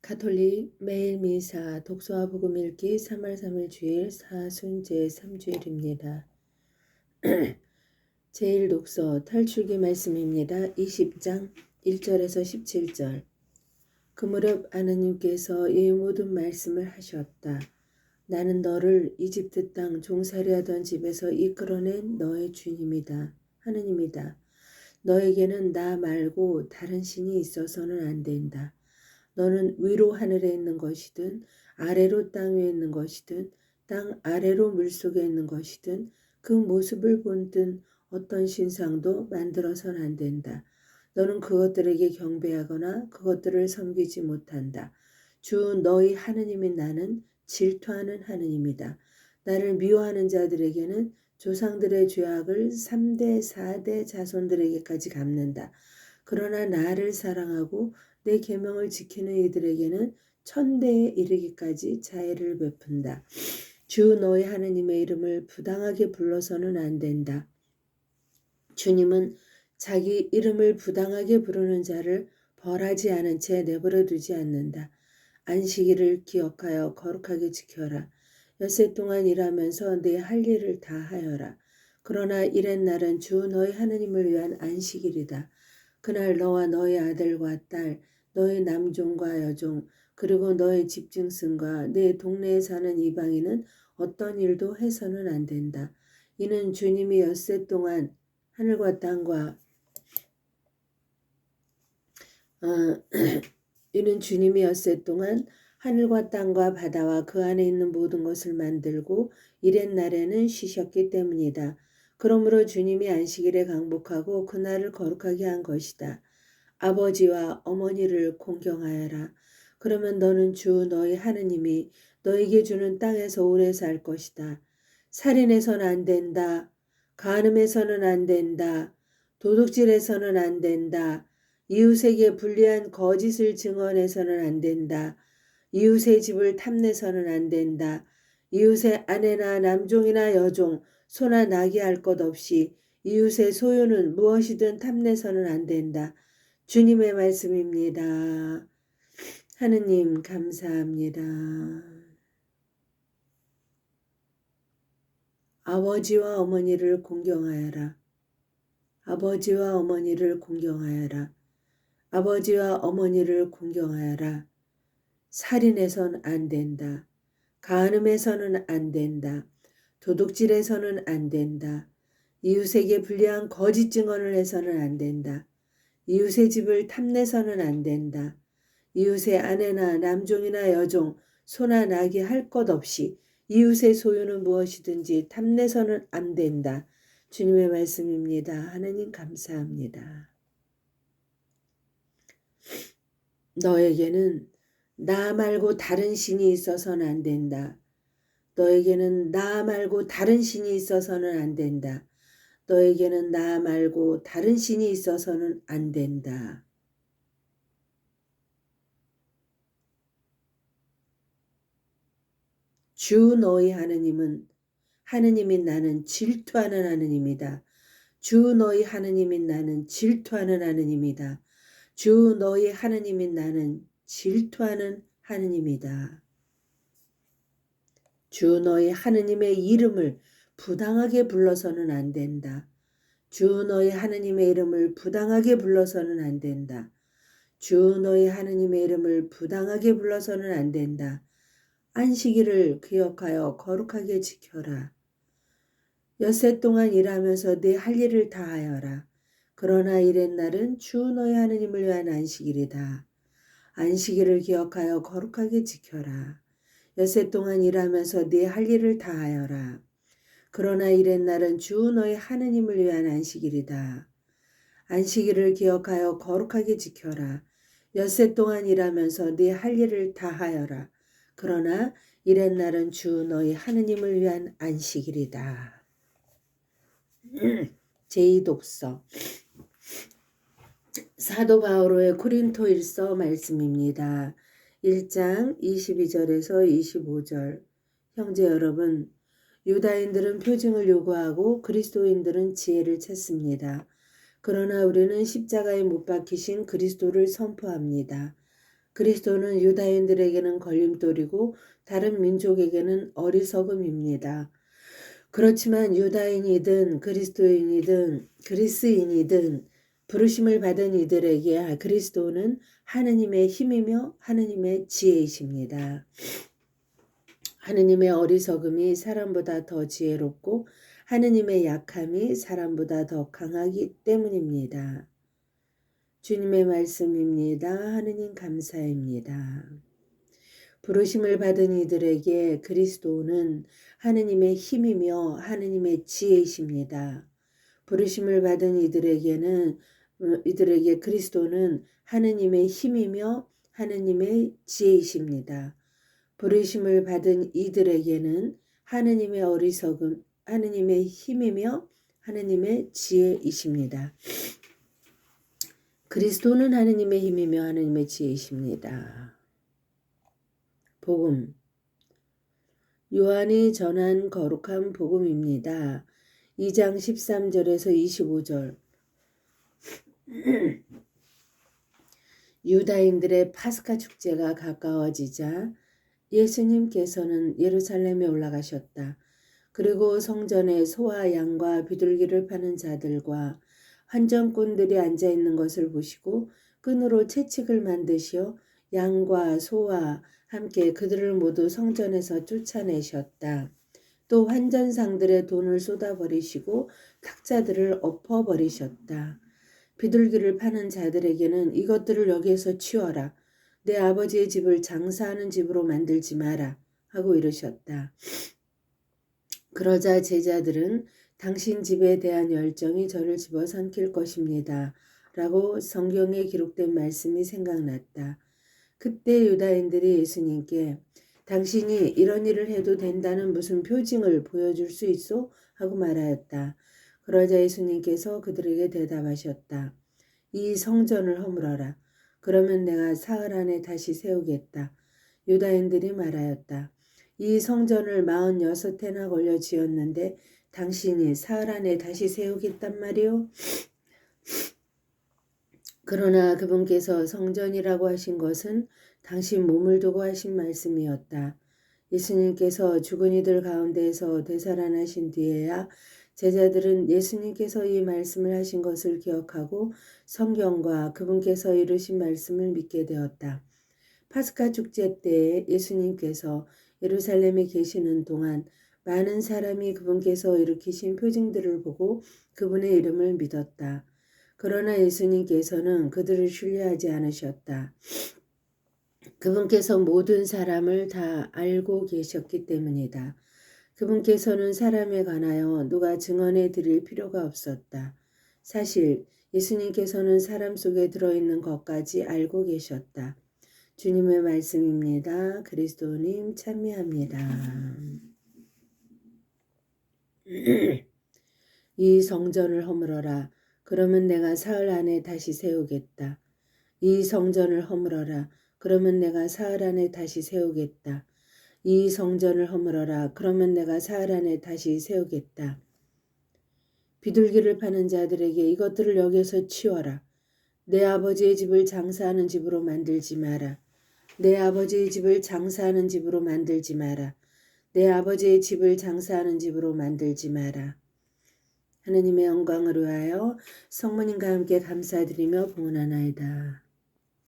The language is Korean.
가톨릭 매일 미사 독서와 복음 읽기 3월 3일 주일 사순제 3주일입니다. 제1독서 탈출기 말씀입니다. 20장 1절에서 17절. 그 무렵 하느님께서 이 모든 말씀을 하셨다. 나는 너를 이집트 땅 종살이하던 집에서 이끌어낸 너의 주님이다. 하느님이다. 너에게는 나 말고 다른 신이 있어서는 안 된다. 너는 위로 하늘에 있는 것이든 아래로 땅 위에 있는 것이든 땅 아래로 물속에 있는 것이든 그 모습을 본든 어떤 신상도 만들어서는 안 된다. 너는 그것들에게 경배하거나 그것들을 섬기지 못한다. 주 너희 하느님인 나는 질투하는 하느님이다. 나를 미워하는 자들에게는 조상들의 죄악을 3대 4대 자손들에게까지 갚는다. 그러나 나를 사랑하고 내 계명을 지키는 이들에게는 천대에 이르기까지 자애를 베푼다. 주 너희 하느님의 이름을 부당하게 불러서는 안 된다. 주님은 자기 이름을 부당하게 부르는 자를 벌하지 않은 채 내버려 두지 않는다. 안식일을 기억하여 거룩하게 지켜라. 엿새 동안 일하면서 내 할 일을 다 하여라. 그러나 이렛날은 주 너희 하느님을 위한 안식일이다. 그날 너와 너희 아들과 딸, 너희 남종과 여종, 그리고 너희 집짐승과 내 동네에 사는 이방인은 어떤 일도 해서는 안 된다. 이는 주님이 엿새 동안 하늘과 땅과 이는 주님이 엿새 동안 하늘과 땅과 바다와 그 안에 있는 모든 것을 만들고 이렛날에는 쉬셨기 때문이다. 그러므로 주님이 안식일에 강복하고 그날을 거룩하게 한 것이다. 아버지와 어머니를 공경하여라. 그러면 너는 주 너희 하느님이 너에게 주는 땅에서 오래 살 것이다. 살인해서는 안 된다. 간음해서는 안 된다. 도둑질해서는 안 된다. 이웃에게 불리한 거짓을 증언해서는 안 된다. 이웃의 집을 탐내서는 안 된다. 이웃의 아내나 남종이나 여종, 소나 나귀 할 것 없이 이웃의 소유는 무엇이든 탐내서는 안 된다. 주님의 말씀입니다. 하느님 감사합니다. 아버지와 어머니를 공경하여라. 아버지와 어머니를 공경하여라. 아버지와 어머니를 공경하여라. 살인해선 안 된다. 간음해서는 안 된다. 도둑질해서는 안 된다. 이웃에게 불리한 거짓 증언을 해서는 안 된다. 이웃의 집을 탐내서는 안 된다. 이웃의 아내나 남종이나 여종, 소나 나귀 할 것 없이 이웃의 소유는 무엇이든지 탐내서는 안 된다. 주님의 말씀입니다. 하나님 감사합니다. 너에게는 나 말고 다른 신이 있어서는 안 된다. 너에게는 나 말고 다른 신이 있어서는 안 된다. 너에게는 나 말고 다른 신이 있어서는 안 된다. 주 너희 하느님은 하느님인 나는 질투하는 하느님이다. 주 너희 하느님인 나는 질투하는 하느님이다. 주 너희 하느님인 나는 질투하는 하느님이다. 주 너희 하느님의 이름을 부당하게 불러서는 안 된다. 주 너희 하느님의 이름을 부당하게 불러서는 안 된다. 주 너희 하느님의 이름을 부당하게 불러서는 안 된다. 안식일을 기억하여 거룩하게 지켜라. 엿새 동안 일하면서 네 할 일을 다 하여라. 그러나 이렛날은 주 너희 하느님을 위한 안식일이다. 안식일을 기억하여 거룩하게 지켜라. 엿새 동안 일하면서 네 할 일을 다 하여라. 그러나 이렛날은 주 너희 하느님을 위한 안식일이다. 안식일을 기억하여 거룩하게 지켜라. 엿새 동안 일하면서 네 할 일을 다 하여라. 그러나 이렛날은 주 너희 하느님을 위한 안식일이다. 제2독서 사도 바오로의 고린토일서 말씀입니다. 1장 22절에서 25절. 형제 여러분, 유다인들은 표징을 요구하고 그리스도인들은 지혜를 찾습니다. 그러나 우리는 십자가에 못 박히신 그리스도를 선포합니다. 그리스도는 유다인들에게는 걸림돌이고 다른 민족에게는 어리석음입니다. 그렇지만 유다인이든 그리스도인이든 그리스인이든 부르심을 받은 이들에게 그리스도는 하느님의 힘이며 하느님의 지혜이십니다. 하느님의 어리석음이 사람보다 더 지혜롭고 하느님의 약함이 사람보다 더 강하기 때문입니다. 주님의 말씀입니다. 하느님 감사입니다. 부르심을 받은 이들에게 그리스도는 하느님의 힘이며 하느님의 지혜이십니다. 부르심을 받은 이들에게 그리스도는 하느님의 힘이며 하느님의 지혜이십니다. 부르심을 받은 이들에게는 하느님의 어리석음, 하느님의 힘이며 하느님의 지혜이십니다. 그리스도는 하느님의 힘이며 하느님의 지혜이십니다. 복음. 요한이 전한 거룩한 복음입니다. 2장 13절에서 25절. 유다인들의 파스카 축제가 가까워지자 예수님께서는 예루살렘에 올라가셨다. 그리고 성전에 소와 양과 비둘기를 파는 자들과 환전꾼들이 앉아있는 것을 보시고 끈으로 채찍을 만드시어 양과 소와 함께 그들을 모두 성전에서 쫓아내셨다. 또 환전상들의 돈을 쏟아버리시고 탁자들을 엎어버리셨다. 비둘기를 파는 자들에게는 이것들을 여기에서 치워라. 내 아버지의 집을 장사하는 집으로 만들지 마라 하고 이르셨다. 그러자 제자들은 당신 집에 대한 열정이 저를 집어삼킬 것입니다. 라고 성경에 기록된 말씀이 생각났다. 그때 유다인들이 예수님께 당신이 이런 일을 해도 된다는 무슨 표징을 보여줄 수 있어? 하고 말하였다. 그러자 예수님께서 그들에게 대답하셨다. 이 성전을 허물어라. 그러면 내가 사흘 안에 다시 세우겠다. 유다인들이 말하였다. 이 성전을 46해나 걸려 지었는데 당신이 사흘 안에 다시 세우겠단 말이오? 그러나 그분께서 성전이라고 하신 것은 당신 몸을 두고 하신 말씀이었다. 예수님께서 죽은 이들 가운데에서 되살아나신 뒤에야 제자들은 예수님께서 이 말씀을 하신 것을 기억하고 성경과 그분께서 이루신 말씀을 믿게 되었다. 파스카 축제 때에 예수님께서 예루살렘에 계시는 동안 많은 사람이 그분께서 일으키신 표징들을 보고 그분의 이름을 믿었다. 그러나 예수님께서는 그들을 신뢰하지 않으셨다. 그분께서 모든 사람을 다 알고 계셨기 때문이다. 그분께서는 사람에 관하여 누가 증언해 드릴 필요가 없었다. 사실 예수님께서는 사람 속에 들어있는 것까지 알고 계셨다. 주님의 말씀입니다. 그리스도님 찬미합니다. 이 성전을 허물어라. 그러면 내가 사흘 안에 다시 세우겠다. 이 성전을 허물어라. 그러면 내가 사흘 안에 다시 세우겠다. 이 성전을 허물어라. 그러면 내가 사흘 안에 다시 세우겠다. 비둘기를 파는 자들에게 이것들을 여기서 치워라. 내 아버지의 집을 장사하는 집으로 만들지 마라. 내 아버지의 집을 장사하는 집으로 만들지 마라. 내 아버지의 집을 장사하는 집으로 만들지 마라. 하느님의 영광을 위하여 성모님과 함께 감사드리며 봉헌하나이다.